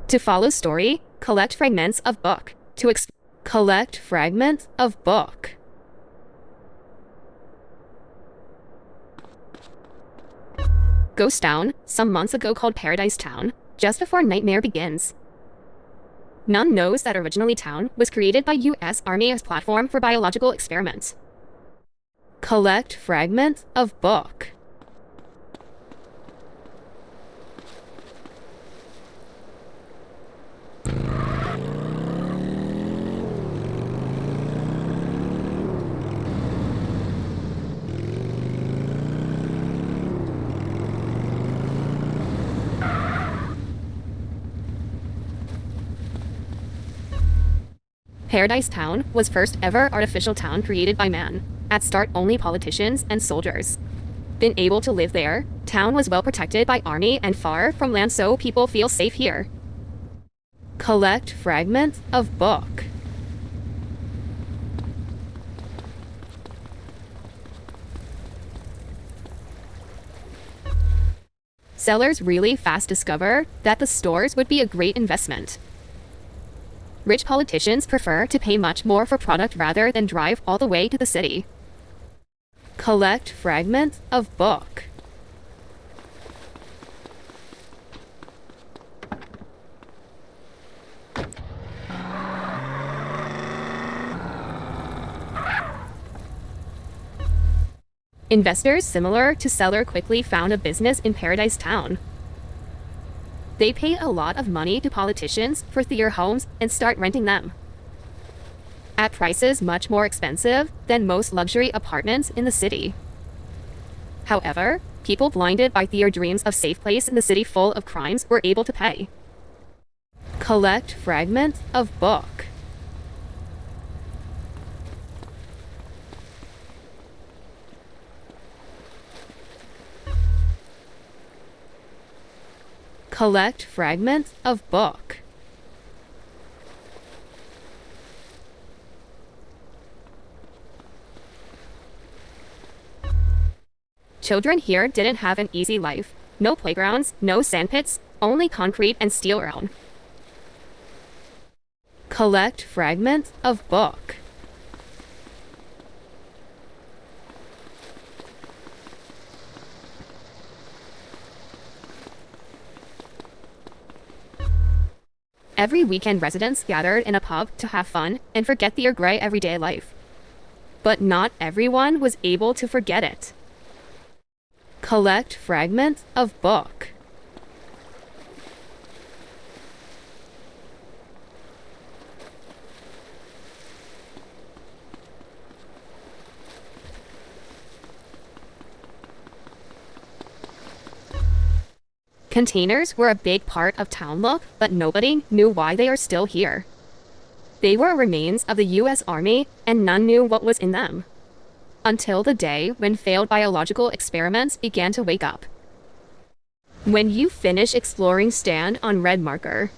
To follow story, collect fragments of book. Collect fragments of book. Ghostown, some months ago called Paradise Town, just before Nightmare begins. None knows that originally town was created by US Army as platform for biological experiments. Collect fragments of book. Paradise Town was first ever artificial town created by man. At start, only politicians and soldiers been able to live there. Town was well protected by army and far from land, so people feel safe here. Collect fragments of book. Sellers really fast discover that the stores would be a great investment. Rich politicians prefer to pay much more for product rather than drive all the way to the city. Collect fragments of book. Investors similar to seller quickly found a business in Paradise Town. They pay a lot of money to politicians for their homes and start renting them at prices much more expensive than most luxury apartments in the city. However, people blinded by their dreams of safe place in the city full of crimes were able to pay. Collect fragments of book. Collect fragments of book. Children here didn't have an easy life. No playgrounds, no sandpits, only concrete and steel around. Collect fragments of book. Every weekend, residents gathered in a pub to have fun and forget their gray everyday life. But not everyone was able to forget it. Collect fragments of book. Containers were a big part of town look, but nobody knew why they are still here. They were remains of the US Army, and none knew what was in them. Until the day when failed biological experiments began to wake up. When you finish exploring, stand on red marker.